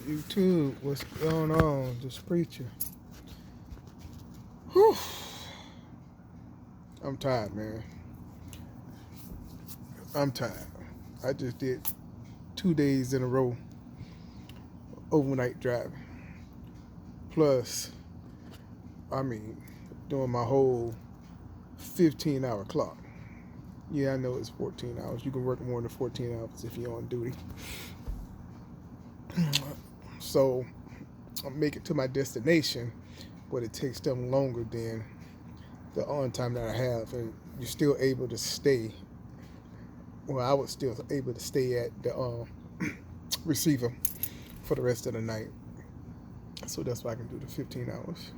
YouTube, what's going on? This preacher. Whew. I'm tired, man. I'm tired. I just did 2 days in a row overnight driving. Plus, I mean, doing my whole 15-hour clock. Yeah, I know it's 14 hours. You can work more than 14 hours if you're on duty. So, I make it to my destination, but it takes them longer than the on time that I have, and you're still able to stay. Well, I was still able to stay at the receiver for the rest of the night, so that's why I can do the 15 hours.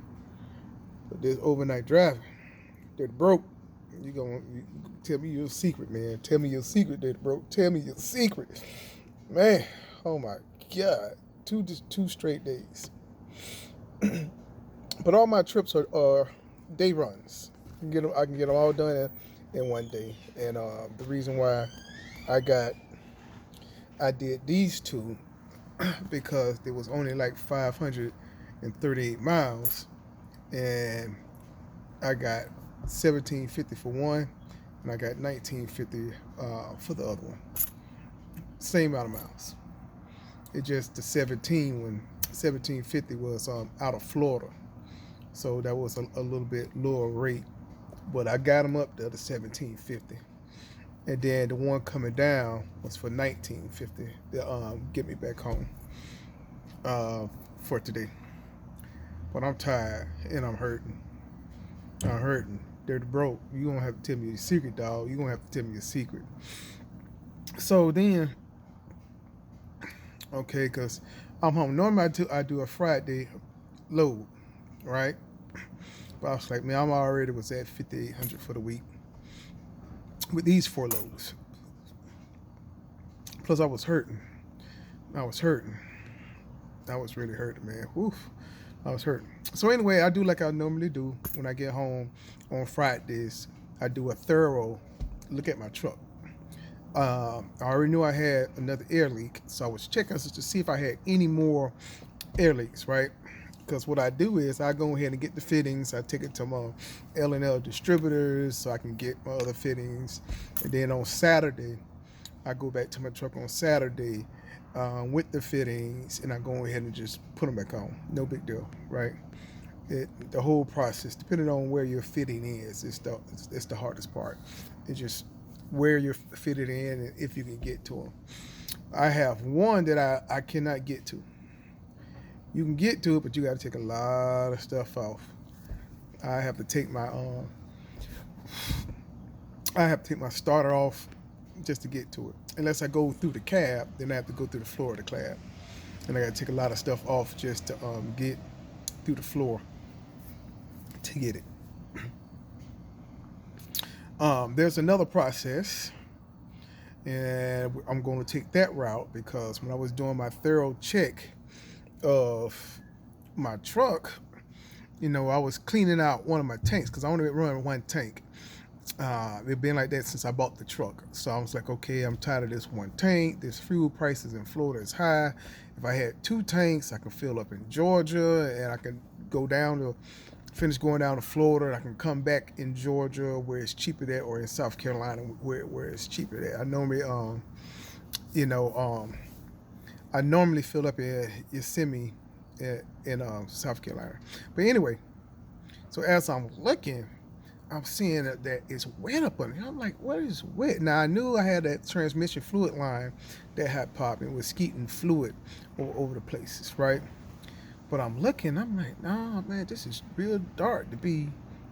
But this overnight driving, they're broke. You tell me your secret, man? Tell me your secret, they're broke. Tell me your secret, man. Oh my God, two straight days. But all my trips are day runs. I can get them all done in one day. And the reason why I got I did these two because there was only like 538 miles, and I got 1750 for one, and I got 1950 for the other one. Same amount of miles. It just the 1750 was out of Florida, so that was a little bit lower rate. But I got them up to the 1750, and then the one coming down was for 1950 to get me back home uh, for today. But I'm tired and I'm hurting. I'm hurting. They're broke. You gonna have to tell me your secret, dog. You gonna have to tell me your secret. So then, okay, cause I'm home. Normally I do a Friday load, right? But I was like, man, I'm already was at 5,800 for the week with these four loads. Plus I was hurting. I was hurting. I was really hurting, man. Woof. I was hurting. So anyway, I do like I normally do when I get home on Fridays. I do a thorough look at my truck. I already knew I had another air leak, so I was checking to see if I had any more air leaks, right? Because what I do is I go ahead and get the fittings. I take it to my L&L distributors so I can get my other fittings, and then on Saturday I go back to my truck on Saturday with the fittings, and I go ahead and just put them back on. No big deal, right? The whole process, depending on where your fitting is, it's the hardest part. It's just where you're fitted in and if you can get to them. I have one that I cannot get to. You can get to it, but you got to take a lot of stuff off. I have to take my I have to take my starter off just to get to it. Unless I go through the cab, then I have to go through the floor of the cab, and I got to take a lot of stuff off just to get through the floor to get it. There's another process, and I'm going to take that route because when I was doing my thorough check of my truck, I was cleaning out one of my tanks because I only run one tank. It's been like that since I bought the truck. So I was like, okay, I'm tired of this one tank. This fuel prices in Florida is high. If I had two tanks, I could fill up in Georgia and I could go down to finish going down to Florida, and I can come back in Georgia where it's cheaper there, or in South Carolina where it's cheaper there. I normally you know I normally fill up in Yosemite in South Carolina. But anyway, so as I'm looking, I'm seeing that it's wet up on it. I'm like, what is wet? Now I knew I had that transmission fluid line that had popped and was skeeting fluid over the places, right? But I'm looking, I'm like, nah, man, this is real dark to be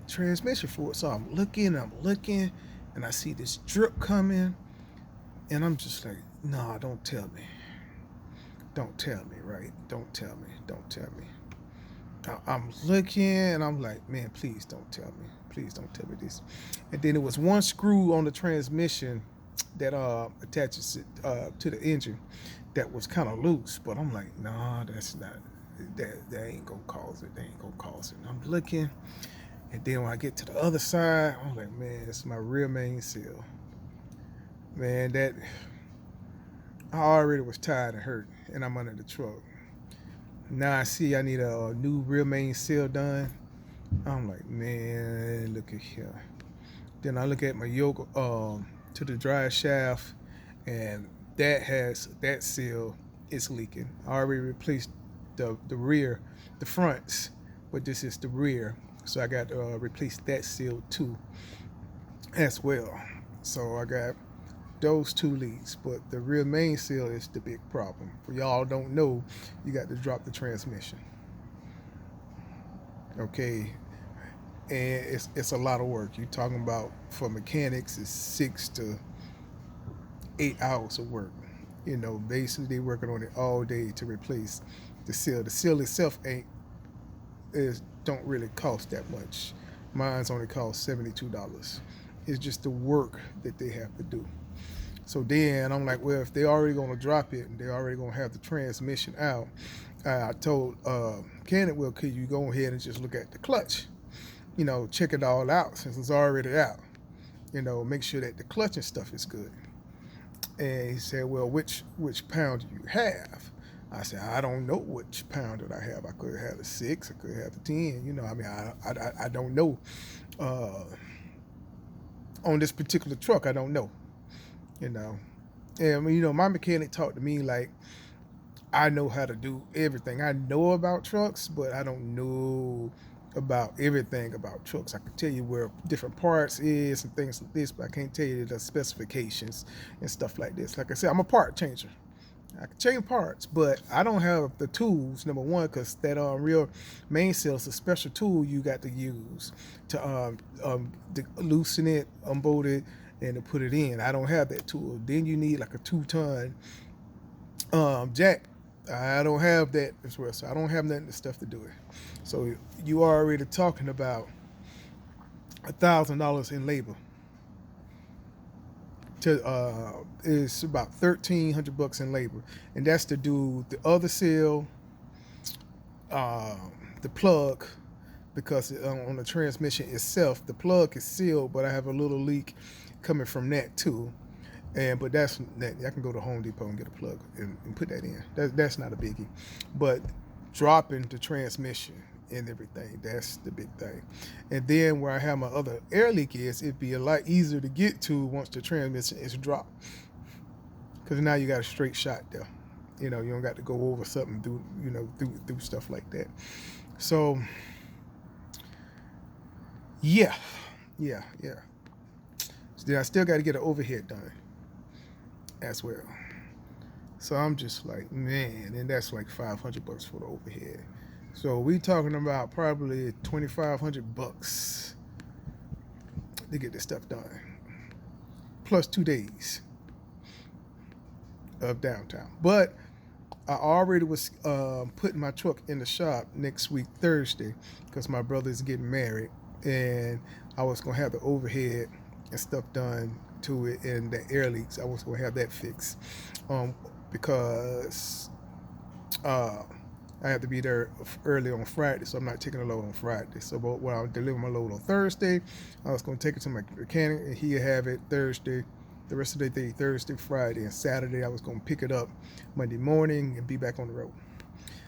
transmission fluid. So I'm looking, and I see this drip coming, and I'm just like, nah, don't tell me. Don't tell me, right? Don't tell me. Don't tell me. I'm looking, and I'm like, man, please don't tell me. Please don't tell me this. And then it was one screw on the transmission that attaches it to the engine that was kind of loose. But I'm like, nah, that's not. That ain't gonna cause it. They ain't gonna cause it. And I'm looking, and then when I get to the other side, I'm like, man, it's my rear main seal. Man, that I already was tired and hurt, and I'm under the truck. Now I see I need a new rear main seal done. I'm like, man, look at here. Then I look at my yoke to the drive shaft, and that seal is leaking. I already replaced the rear, the fronts, but this is the rear, so I got to replace that seal too as well. So I got those two leaks, but the rear main seal is the big problem. For y'all don't know, you got to drop the transmission. Okay, and it's a lot of work. You're talking about for mechanics, it's 6 to 8 hours of work. Basically they working on it all day to replace the seal. The seal itself ain't is don't really cost that much. Mine's only cost $72. It's just the work that they have to do. So then I'm like, well, if they're already gonna drop it and they're already gonna have the transmission out, I told Mechanic, well, could you go ahead and just look at the clutch? Check it all out since it's already out. Make sure that the clutch and stuff is good. And he said, well, which pound do you have? I said, I don't know which pound that I have. I could have a 6, I could have a 10. I don't know. Uh, on this particular truck, I don't know. you know. And my mechanic talked to me like I know how to do everything. I know about trucks, but I don't know about everything about trucks. I can tell you where different parts is and things like this, but I can't tell you the specifications and stuff like this. Like I said, I'm a part changer. I can change parts, but I don't have the tools, number one, because that real main seal is a special tool you got to use to loosen it, unbolt it, and to put it in. I don't have that tool. Then you need like a 2-ton jack. I don't have that as well, so I don't have nothing stuff to do it. So you are already talking about $1,000 in labor. It's about $1,300 in labor, and that's to do the other seal, the plug, because on the transmission itself, the plug is sealed, but I have a little leak coming from that too. But that's that. I can go to Home Depot and get a plug and put that in. That's not a biggie. But dropping the transmission and everything, that's the big thing. And then where I have my other air leak is, it'd be a lot easier to get to once the transmission is dropped. Because now you got a straight shot there. You don't got to go over something through stuff like that. So yeah. So then I still got to get an overhead done as well. So I'm just like, man, and that's like $500 for the overhead. So we talking about probably $2,500 to get this stuff done, plus 2 days of downtime. But I already was putting my truck in the shop next week Thursday because my brother's getting married, and I was gonna have the overhead and stuff done to it, and the air leaks I was gonna have that fixed because I have to be there early on Friday, so I'm not taking a load on Friday. So when I'll deliver my load on Thursday, I was going to take it to my mechanic, and he'll have it Thursday, the rest of the day, Thursday, Friday, and Saturday I was going to pick it up Monday morning and be back on the road.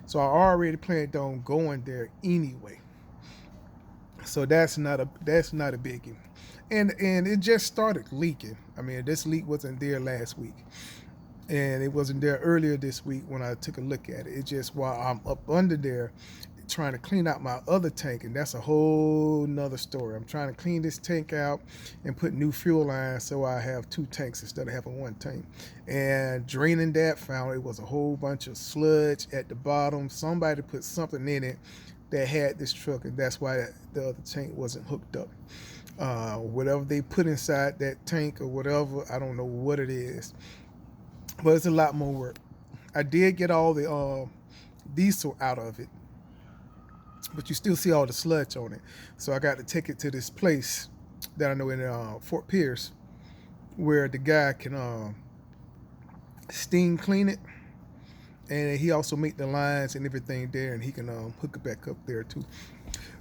So I already planned on going there anyway. So that's not a biggie. And it just started leaking. I mean, this leak wasn't there last week, and it wasn't there earlier this week when I took a look at it. It's just while I'm up under there trying to clean out my other tank, and that's a whole nother story. I'm trying to clean this tank out and put new fuel lines so I have 2 tanks instead of having 1 tank. And draining that, found it was a whole bunch of sludge at the bottom. Somebody put something in it that had this truck, and that's why the other tank wasn't hooked up. Whatever they put inside that tank or whatever, I don't know what it is, but it's a lot more work. I did get all the diesel out of it, but you still see all the sludge on it. So I got to take it to this place that I know in Fort Pierce, where the guy can steam clean it, and he also make the lines and everything there, and he can hook it back up there too.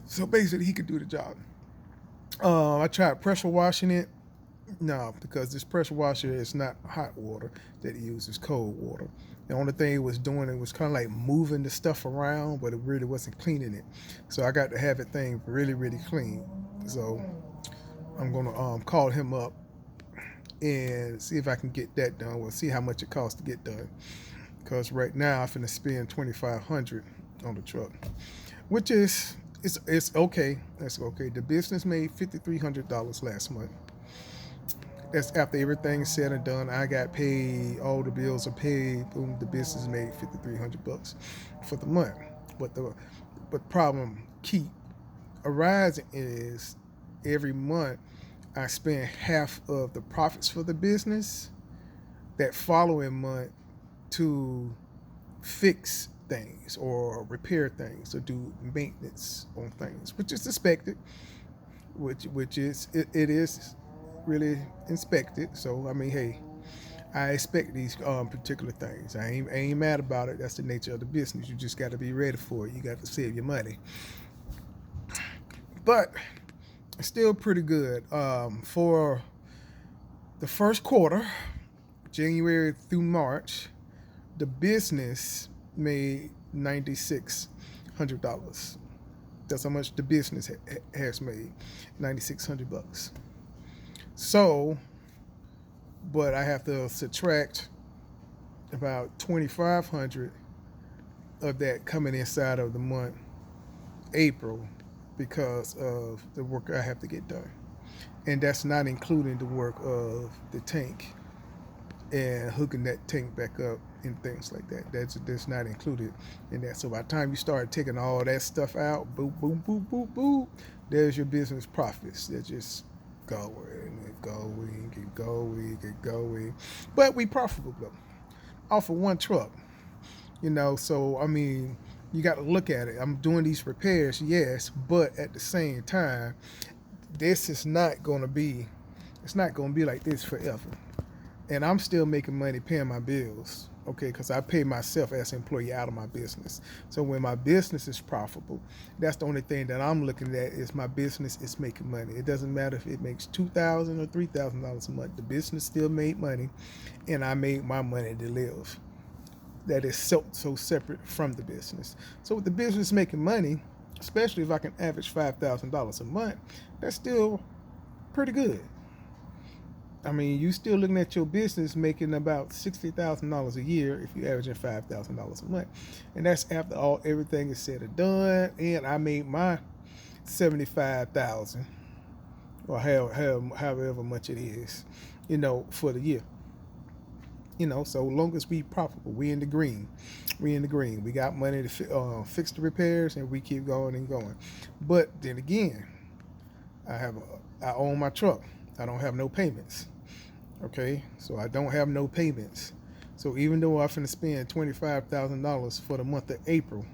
So basically, he could do the job. I tried pressure washing it. No, because this pressure washer is not hot water that he uses, cold water. The only thing it was doing, it was kind of like moving the stuff around, but it really wasn't cleaning it. So I got to have it thing really, really clean. So I'm gonna call him up and see if I can get that done. We'll see how much it costs to get done. Because right now I'm finna spend 2,500 on the truck, which is it's okay. That's okay. The business made $5,300 last month. That's after everything's said and done. I got paid, all the bills are paid. Boom, the business made $5,300 for the month. But the problem keep arising is every month I spend half of the profits for the business that following month to fix things or repair things or do maintenance on things, which is expected, which is it is really inspected. So I mean, hey, I expect these particular things. I ain't mad about it. That's the nature of the business. You just got to be ready for it. You got to save your money, but it's still pretty good for the first quarter, January through March. The business made $9,600. That's how much the business has made, $9,600. So, but I have to subtract about 2,500 of that coming inside of the month April because of the work I have to get done, and that's not including the work of the tank and hooking that tank back up and things like that. That's not included in that. So by the time you start taking all that stuff out, boop, boop, boop, boop, boop, there's your business profits. They're just going and going and going and going. But we profitable though, off of one truck. So I mean, you got to look at it. I'm doing these repairs, yes, but at the same time, this is not going to be, it's not going to be like this forever. And I'm still making money paying my bills, okay, because I pay myself as an employee out of my business. So when my business is profitable, that's the only thing that I'm looking at is my business is making money. It doesn't matter if it makes $2,000 or $3,000 a month. The business still made money, and I made my money to live. That is so separate from the business. So with the business making money, especially if I can average $5,000 a month, that's still pretty good. I mean, you still looking at your business making about $60,000 a year if you're averaging $5,000 a month, and that's after everything is said and done. And I made my 75,000 or however much it is, for the year. So long as we profitable, we in the green. We in the green. We got money to fix the repairs, and we keep going and going. But then again, I own my truck. I don't have no payments. Okay, so I don't have no payments. So even though I'm finna spend $25,000 for the month of April,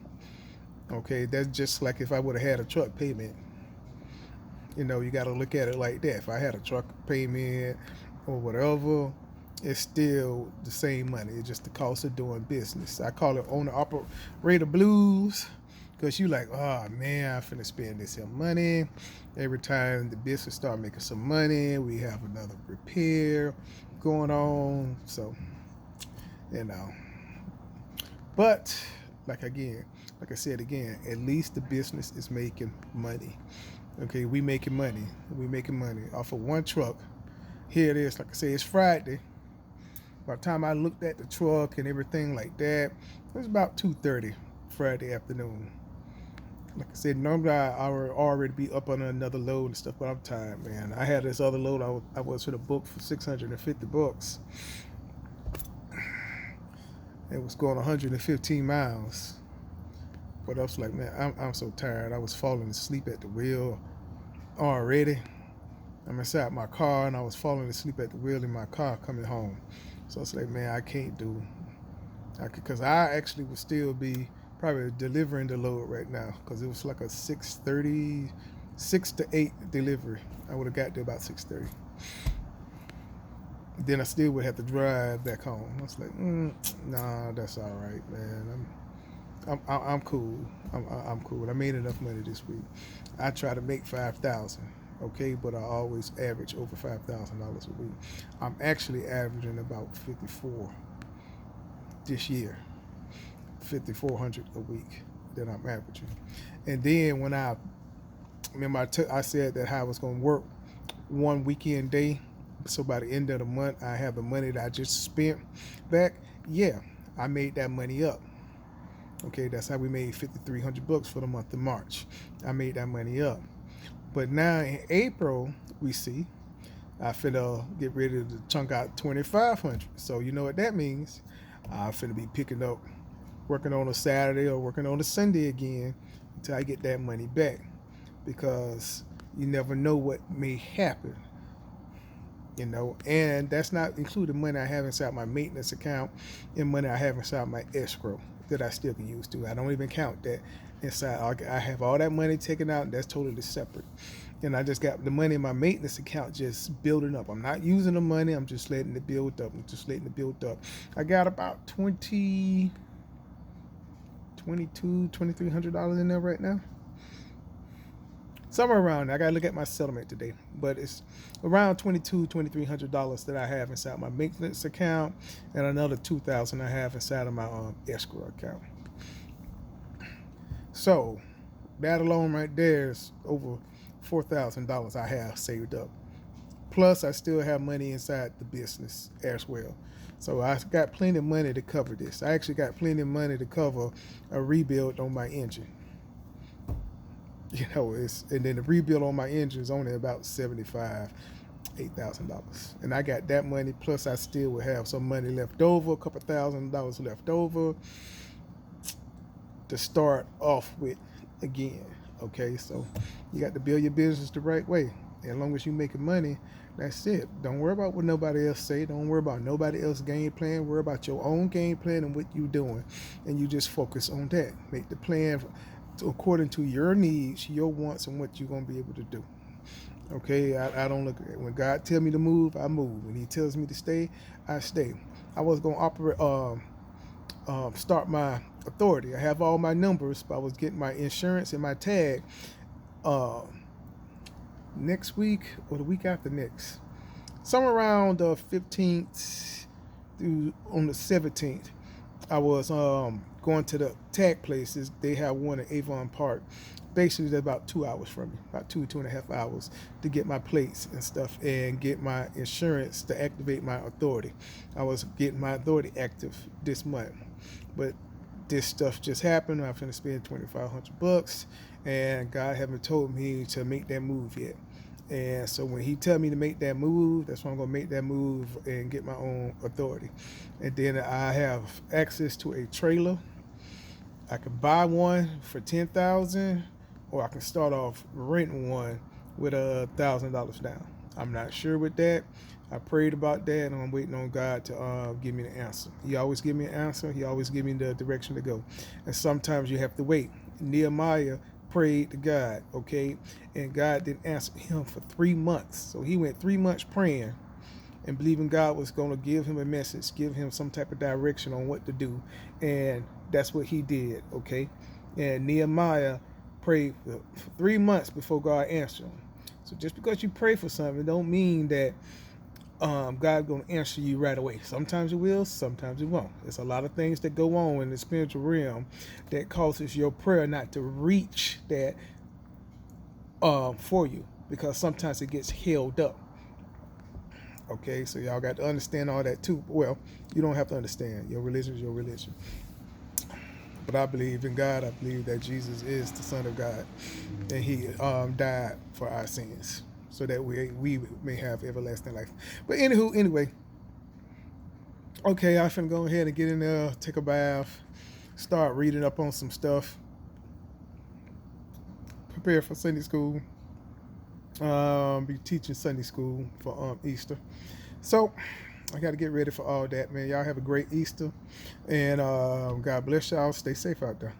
okay, that's just like if I would have had a truck payment. You got to look at it like that. If I had a truck payment or whatever, it's still the same money. It's just the cost of doing business. I call it owner operator blues, because you like, oh man, I'm finna spend this here money. Every time the business start making some money, we have another repair going on. So, but like I said again, at least the business is making money. Okay, we making money. We making money off of one truck. Here it is. Like I say, it's Friday. By the time I looked at the truck and everything like that, it was about 2:30 Friday afternoon. Like I said, normally I would already be up on another load and stuff, but I'm tired, man. I had this other load I was for the book for $650. It was going 115 miles. But I was like, man, I'm so tired. I was falling asleep at the wheel already. I'm inside my car, and I was falling asleep at the wheel in my car coming home. So I was like, man, I can't do. Because I actually would still be probably delivering the load right now, because it was like a 6:30, 6 to 8 delivery. I would have got there about 6:30. Then I still would have to drive back home. I was like, nah, that's all right, man. I'm cool. I'm cool. I made enough money this week. I try to make 5,000. Okay, but I always average over $5,000 a week. I'm actually averaging about 54 this year, 5,400 a week that I'm averaging. And then when I remember, I said that I was going to work one weekend day, so by the end of the month I have the money that I just spent back. Yeah, I made that money up. Okay, that's how we made 5,300 bucks for the month of March. I made that money up. But now in April, we see I finna get ready to chunk out 2,500. So you know what that means? I finna be picking up, working on a Saturday or working on a Sunday again until I get that money back, because you never know what may happen. And that's not including money I have inside my maintenance account and money I have inside my escrow that I still can use too. I don't even count that inside. I have all that money taken out, and that's totally separate. And I just got the money in my maintenance account just building up. I'm not using the money. I'm just letting it build up. I got about $2,300 in there right now. Somewhere around there. I gotta look at my settlement today, but it's around $2,300 that I have inside my maintenance account, and another $2,000 I have inside of my escrow account. So that alone right there is over $4,000 I have saved up. Plus, I still have money inside the business as well. So I got plenty of money to cover this. I actually got plenty of money to cover a rebuild on my engine. And then the rebuild on my engine is only about $8,000. And I got that money, plus I still would have some money left over, a couple $1,000 left over to start off with again. Okay, so you got to build your business the right way. As long as you're making money, that's it. Don't worry about what nobody else say. Don't worry about nobody else's game plan. Worry about your own game plan and what you're doing. And you just focus on that. Make the plan according to your needs, your wants, and what you're going to be able to do. Okay, I don't look at it. When God tells me to move, I move. When he tells me to stay, I stay. I was going to start my authority. I have all my numbers, but I was getting my insurance and my tag next week or the week after next. Somewhere around the 15th through on the 17th, I was going to the tag places. They have one at Avon Park. Basically, they're about 2 hours from me, about 2.5 hours to get my plates and stuff and get my insurance to activate my authority. I was getting my authority active this month, but this stuff just happened. I'm finna spend 2,500 bucks, and God haven't told me to make that move yet. And so when he tell me to make that move, that's when I'm gonna make that move and get my own authority. And then I have access to a trailer. I can buy one for $10,000, or I can start off renting one with $1,000 down. I'm not sure with that. I prayed about that, and I'm waiting on God to give me the answer. He always give me an answer. He always give me the direction to go. And sometimes you have to wait. Nehemiah prayed to God, okay? And God didn't answer him for 3 months. So he went 3 months praying and believing God was going to give him a message, give him some type of direction on what to do. And that's what he did, okay? And Nehemiah prayed for 3 months before God answered him. So just because you pray for something, don't mean that God's going to answer you right away. Sometimes it will, sometimes it won't. There's a lot of things that go on in the spiritual realm that causes your prayer not to reach that for you, because sometimes it gets held up. Okay, so y'all got to understand all that too. Well, you don't have to understand. Your religion is your religion. But I believe in God. I believe that Jesus is the Son of God, and he died for our sins, so that we may have everlasting life. But anyway, okay, I'm finna go ahead and get in there, take a bath, start reading up on some stuff, prepare for Sunday school, be teaching Sunday school for Easter. So I got to get ready for all that, man. Y'all have a great Easter, and God bless y'all. Stay safe out there.